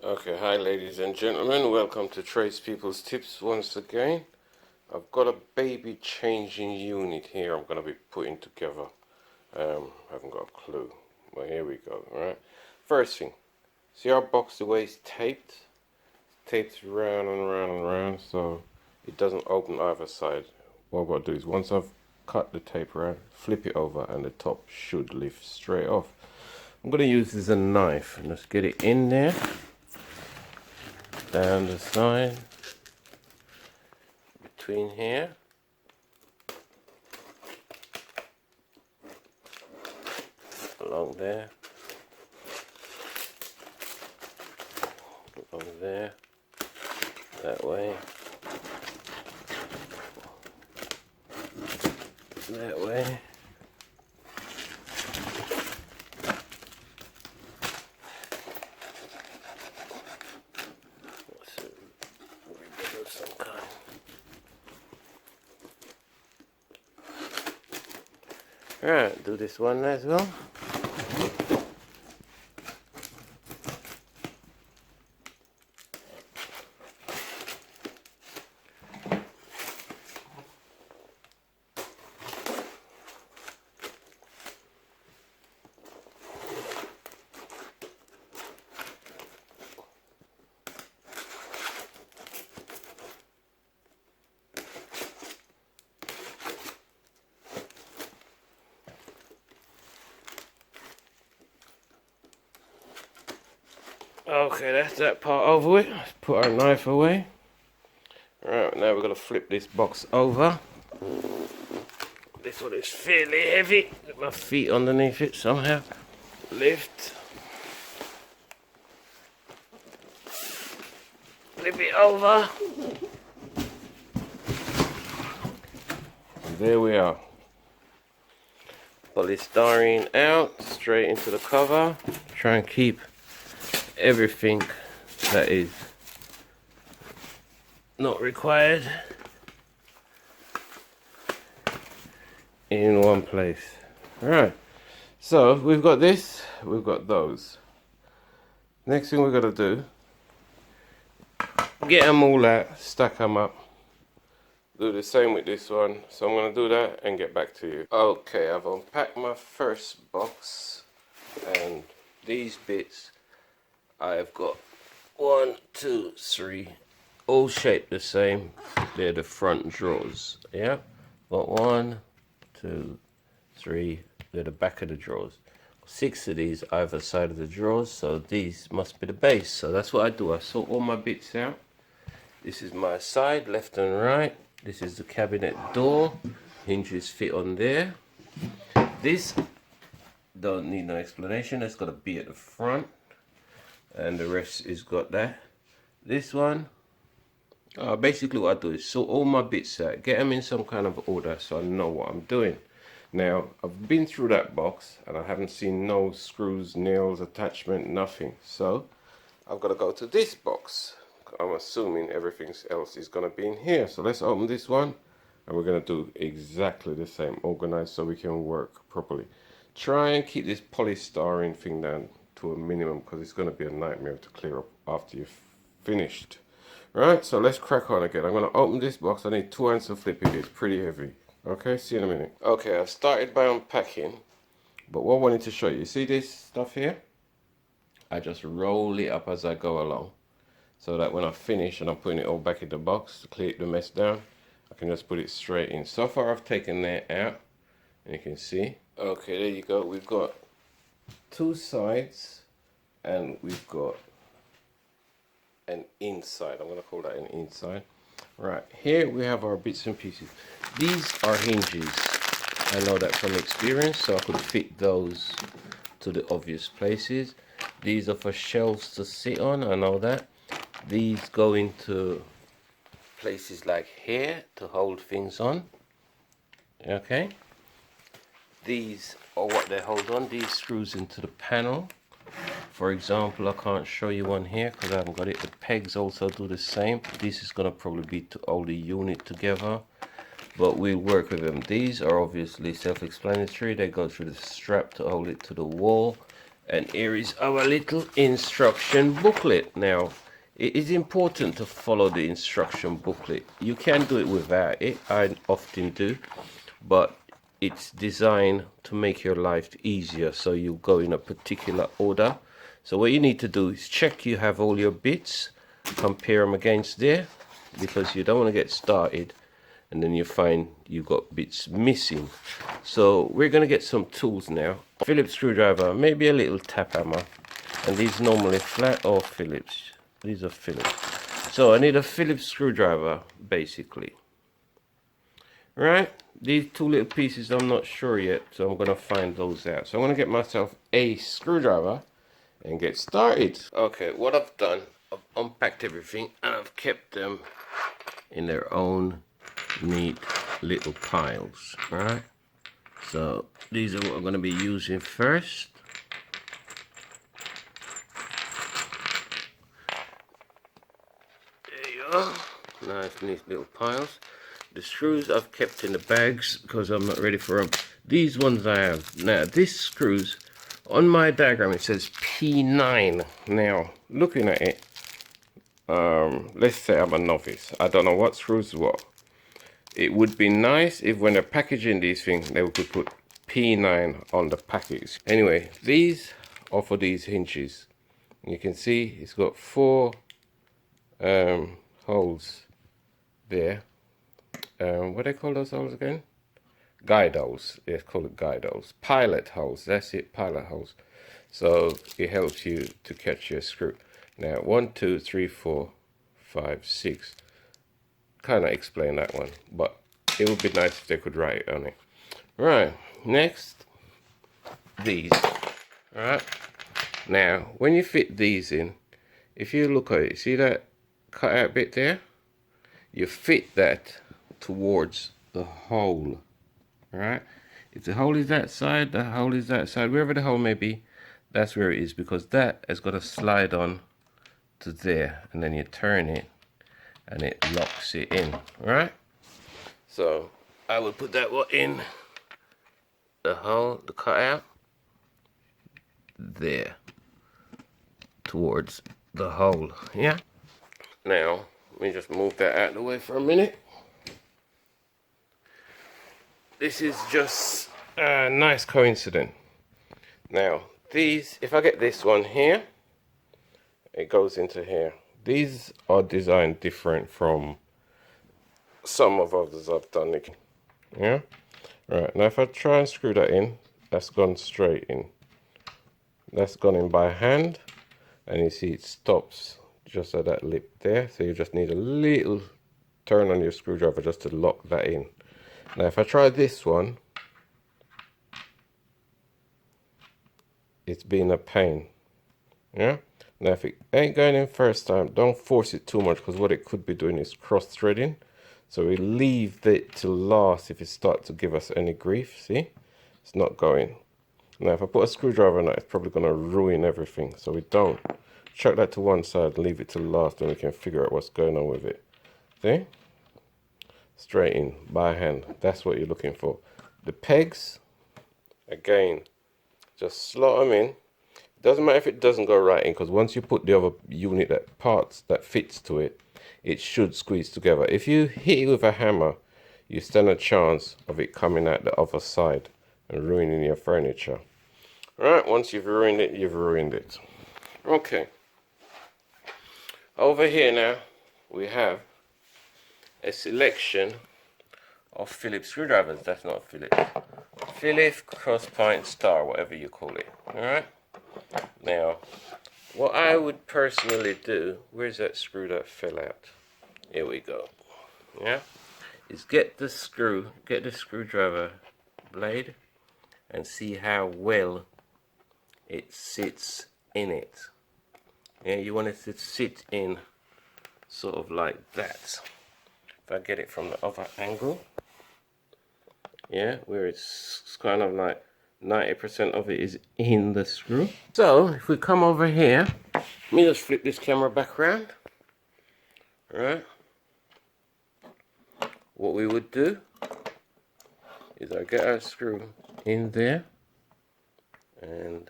Okay, hi ladies and gentlemen, welcome to Trace People's Tips once again. I've got a baby changing unit here I'm going to be putting together. I haven't got a clue, but here we go, alright. First thing, see our box the way it's taped? Taped round and round and round so it doesn't open either side. What I've got to do is once I've cut the tape around, flip it over and the top should lift straight off. I'm going to use this as a knife and just get it in there. Down the side, between here, along there, along there, that way, that way. Some kind. Alright, do this one as well. Okay, that's that part over with. Let's put our knife away. Alright, now we're going to flip this box over. This one is fairly heavy. Get my feet underneath it somehow. Lift. Flip it over. And there we are. Polystyrene out, straight into the cover. Try and keep everything that is not required in one place. Alright, so we've got this, we've got those. Next thing we're going to do, get them all out, stack them up. Do the same with this one, so I'm going to do that and get back to you. Okay, I've unpacked my first box and these bits I've got 1, 2, 3, all shaped the same. They're the front drawers. Yeah, got 1, 2, 3. They're the back of the drawers. 6 of these either side of the drawers, so these must be the base. So that's what I do. I sort all my bits out. This is my side, left and right. This is the cabinet door. Hinges fit on there. This don't need no explanation. It's got to be at the front. And the rest is got that. This one, basically what I do is sort all my bits out, get them in some kind of order so I know what I'm doing. Now, I've been through that box and I haven't seen no screws, nails, attachment, nothing. So, I've got to go to this box. I'm assuming everything else is going to be in here. So let's open this one and we're going to do exactly the same, organized so we can work properly. Try and keep this polystyrene thing down to a minimum because it's going to be a nightmare to clear up after you've finished. Right, so let's crack on again. I'm going to open this box. I need 2 hands to flip it. It's pretty heavy. Okay, see you in a minute. Okay, I've started by unpacking, but what I wanted to show you, see this stuff here? I just roll it up as I go along so that when I finish and I'm putting it all back in the box to clear the mess down, I can just put it straight in. So far I've taken that out and you can see. Okay, there you go. We've got 2 sides and we've got an inside. I'm going to call that an inside. Right, here we have our bits and pieces. These are hinges. I know that from experience, so I could fit those to the obvious places. These are for shelves to sit on, I know that. These go into places like here to hold things on. Okay. These are what they hold on. These screws into the panel. For example, I can't show you one here because I haven't got it. The pegs also do the same. This is going to probably be to hold the unit together, but we'll work with them. These are obviously self-explanatory. They go through the strap to hold it to the wall, And here is our little instruction booklet. Now, it is important to follow the instruction booklet. You can do it without it, I often do, but it's designed to make your life easier, so you go in a particular order. So what you need to do is check you have all your bits, compare them against there, because you don't want to get started and then you find you've got bits missing. So we're going to get some tools now. Phillips screwdriver, maybe a little tap hammer, and these normally flat or Phillips. These are Phillips. So I need a Phillips screwdriver basically. Right, these two little pieces I'm not sure yet, so I'm going to find those out. So I'm going to get myself a screwdriver and get started. Okay, what I've done, I've unpacked everything and I've kept them in their own neat little piles. Right, so these are what I'm going to be using first. There you are, nice neat little piles. The screws I've kept in the bags because I'm not ready for them. These ones I have. Now this screws, on my diagram it says P9. Now looking at it, let's say I'm a novice, I don't know what screws what. It would be nice if when they're packaging these things they could put P9 on the package. Anyway, these are for these hinges. You can see it's got 4 holes there. What do they call those holes again? Guide holes. Let's call it guide holes. Pilot holes. That's it, pilot holes. So it helps you to catch your screw. Now 1, 2, 3, 4, 5, 6. Kind of explain that one, but it would be nice if they could write it on it. Right, next, these. Alright, now when you fit these in, if you look at it, see that cut out bit there? You fit that towards the hole. Alright, if the hole is that side, the hole is that side, wherever the hole may be, that's where it is, because that has got to slide on to there, and then you turn it and it locks it in. Right, so I would put that one in the hole, the cutout there towards the hole. Yeah, now let me just move that out of the way for a minute. This is just a nice coincidence. Now these, if I get this one here, it goes into here. These are designed different from some of others I've done. Yeah, right, now if I try and screw that in, that's gone straight in. That's gone in by hand, and you see it stops just at that lip there, so you just need a little turn on your screwdriver just to lock that in. Now if I try this one, it's been a pain. Yeah, now if it ain't going in first time, don't force it too much, because what it could be doing is cross threading. So we leave it to last if it starts to give us any grief. See, it's not going. Now if I put a screwdriver on it, it's probably going to ruin everything, so we don't. Chuck that to one side and leave it to last, and we can figure out what's going on with it. See, straight in by hand, that's what you're looking for. The pegs, again, just slot them in. Doesn't matter if it doesn't go right in, because once you put the other unit, that parts that fits to it, it should squeeze together. If you hit it with a hammer, you stand a chance of it coming out the other side and ruining your furniture. Right, once you've ruined it, you've ruined it. Okay, over here now we have a selection of Phillips screwdrivers. That's not Phillips. Phillips cross point star, whatever you call it. Alright, now what I would personally do, where's that screw that fell out? Here we go. Yeah, is get the screwdriver blade and see how well it sits in it. Yeah, you want it to sit in sort of like that. If I get it from the other angle, yeah, where it's kind of like 90% of it is in the screw. So if we come over here, let me just flip this camera back around. Right, what we would do is I get our screw in there, and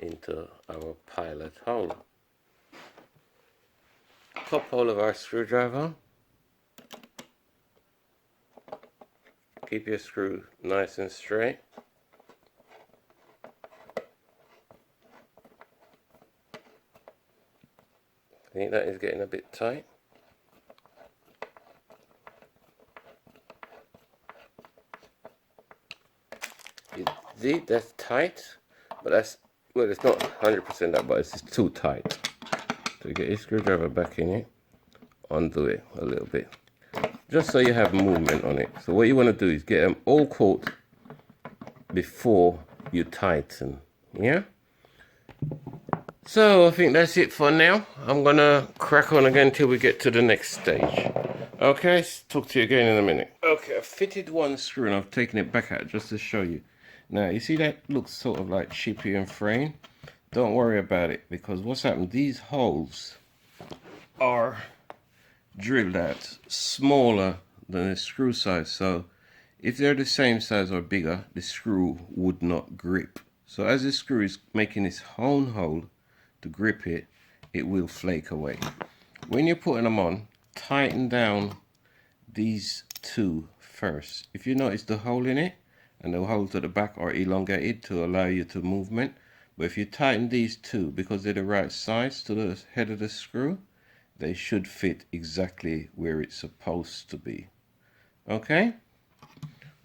into our pilot hole. Pop hole of our screwdriver. Keep your screw nice and straight. I think that is getting a bit tight. You see, that's tight, but that's, well, it's not 100% that, but it's just too tight. So you get your screwdriver back in it, undo it a little bit, just so you have movement on it. So what you want to do is get them all caught before you tighten, yeah? So I think that's it for now. I'm gonna crack on again till we get to the next stage. Okay, talk to you again in a minute. Okay, I've fitted one screw and I've taken it back out just to show you. Now, you see that looks sort of like chippy and fraying? Don't worry about it, because what's happened, these holes are drilled out smaller than the screw size. So if they're the same size or bigger, the screw would not grip. So as the screw is making its own hole to grip it, it will flake away. When you're putting them on, tighten down these two first. If you notice the hole in it, and the holes at the back are elongated to allow you to movement. But if you tighten these two, because they're the right size to the head of the screw, they should fit exactly where it's supposed to be. Okay?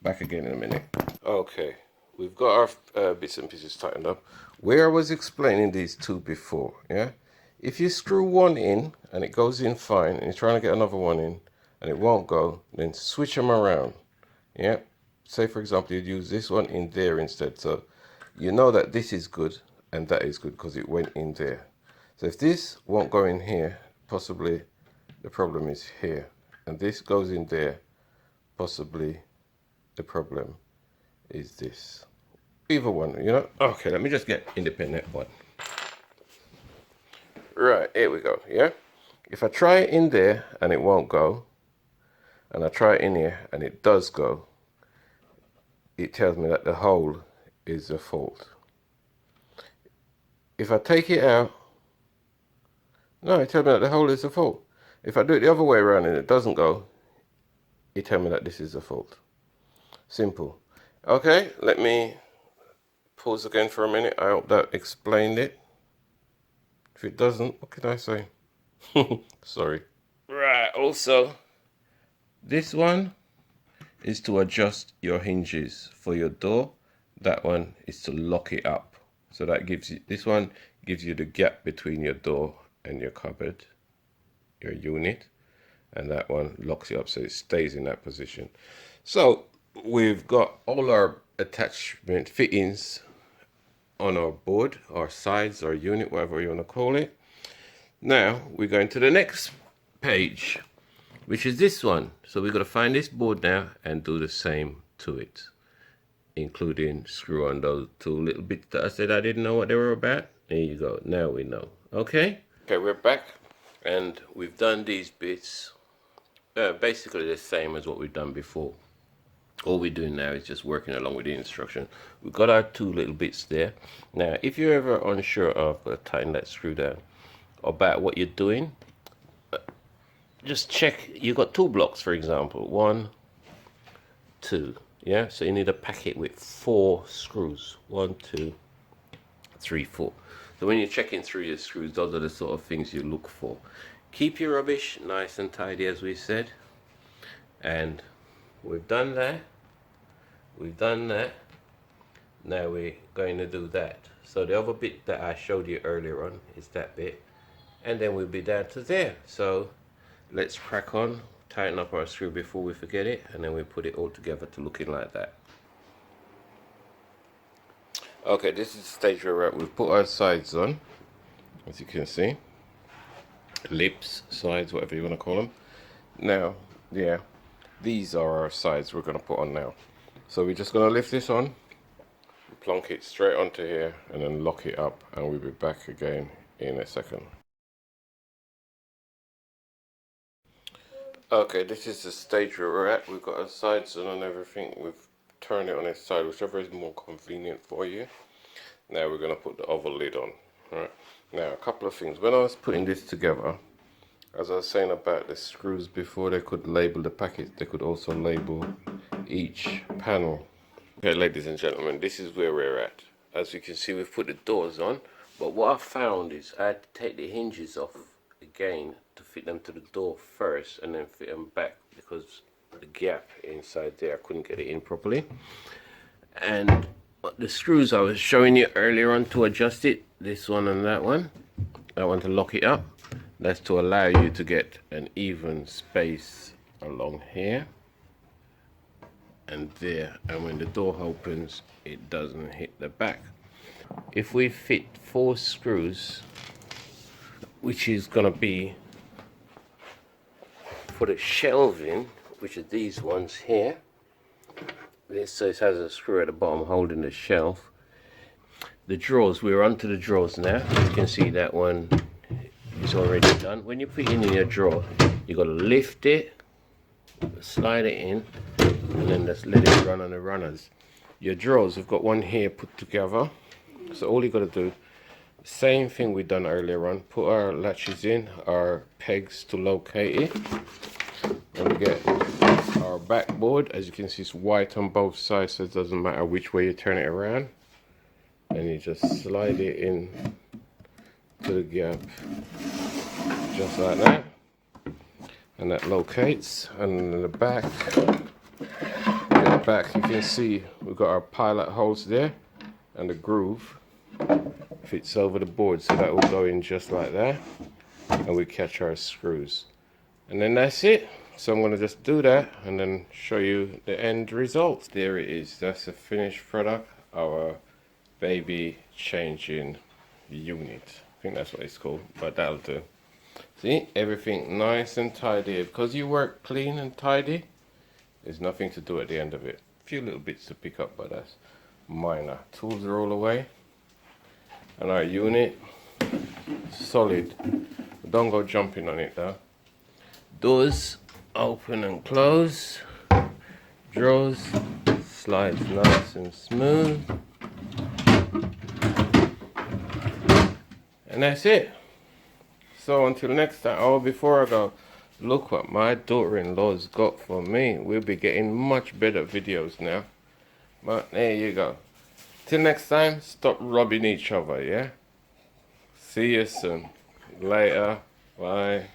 Back again in a minute. Okay, we've got our bits and pieces tightened up. Where I was explaining these two before, yeah? If you screw one in and it goes in fine, and you're trying to get another one in and it won't go, then switch them around. Yeah? Say for example you'd use this one in there instead, so you know that this is good and that is good because it went in there. So if this won't go in here, possibly the problem is here, and this goes in there, possibly the problem is this. Either one, you know. Okay, let me just get independent one. Right, here we go. Yeah, if I try it in there and it won't go, and I try it in here and it does go, it tells me that the hole is the fault. If I take it out, no, it tells me that the hole is the fault. If I do it the other way around and it doesn't go, it tells me that this is the fault. Simple. Okay, let me pause again for a minute. I hope that explained it. If it doesn't, what can I say? Sorry. Right, also, this one is to adjust your hinges for your door. That one is to lock it up. So that gives you, this one gives you the gap between your door and your cupboard, your unit, and that one locks it up so it stays in that position. So we've got all our attachment fittings on our board, our sides, our unit, whatever you want to call it. Now we're going to the next page, which is this one. So we've got to find this board now and do the same to it, including screw on those two little bits that I said I didn't know what they were about. There you go, now we know. Okay, we're back and we've done these bits basically the same as what we've done before. All we're doing now is just working along with the instruction. We've got our two little bits there. Now if you're ever unsure of tighten that screw down about what you're doing, just check. You've got two blocks, for example, 1, 2, yeah, so you need a packet with 4 screws, 1, 2, 3, 4. So when you're checking through your screws, those are the sort of things you look for. Keep your rubbish nice and tidy, as we said. And we've done that, we've done that. Now we're going to do that. So the other bit that I showed you earlier on is that bit, and then we'll be down to there. So let's crack on, tighten up our screw before we forget it, and then we put it all together to looking like that. Okay, this is the stage where we're at. We've put our sides on, as you can see. Lips, sides, whatever you want to call them. Now, yeah, these are our sides we're going to put on now. So we're just going to lift this on, plonk it straight onto here, and then lock it up, and we'll be back again in a second. Okay, this is the stage where we're at. We've got our sides on and everything. We've turned it on its side, whichever is more convenient for you. Now we're going to put the oval lid on. Right. Now a couple of things. When I was putting this together, as I was saying about the screws before, they could label the packets, they could also label each panel. Okay, ladies and gentlemen, this is where we're at. As you can see, we've put the doors on, but what I found is I had to take the hinges off again to fit them to the door first and then fit them back, because the gap inside there, I couldn't get it in properly. And the screws I was showing you earlier on to adjust it, this one and that one to lock it up, that's to allow you to get an even space along here and there, and when the door opens it doesn't hit the back. If we fit 4 screws, which is gonna be for the shelving, which are these ones here, this has a screw at the bottom holding the shelf. The drawers, we're onto the drawers now. You can see that one is already done. When you put it in your drawer, you got to lift it, slide it in, and then just let it run on the runners. Your drawers, we've got one here put together, so all you got to do, same thing we done earlier on, put our latches in, our pegs to locate it, and we get our backboard. As you can see, it's white on both sides, so it doesn't matter which way you turn it around, and you just slide it in to the gap just like that, and that locates. And in the back, you can see we've got our pilot holes there, and the groove fits over the board, so that will go in just like that, and we catch our screws, and then that's it. So I'm going to just do that and then show you the end result. There it is. That's the finished product, our baby changing unit. I think that's what it's called, but that'll do. See, everything nice and tidy. Because you work clean and tidy, there's nothing to do at the end of it. A few little bits to pick up, but that's minor. Tools are all away, and our unit, solid. Don't go jumping on it though. Doors open and close, drawers slides nice and smooth, and that's it. So until next time. Oh, before I go, look what my daughter-in-law's got for me. We'll be getting much better videos now, but there you go. Till next time, stop robbing each other, yeah? See you soon. Later. Bye.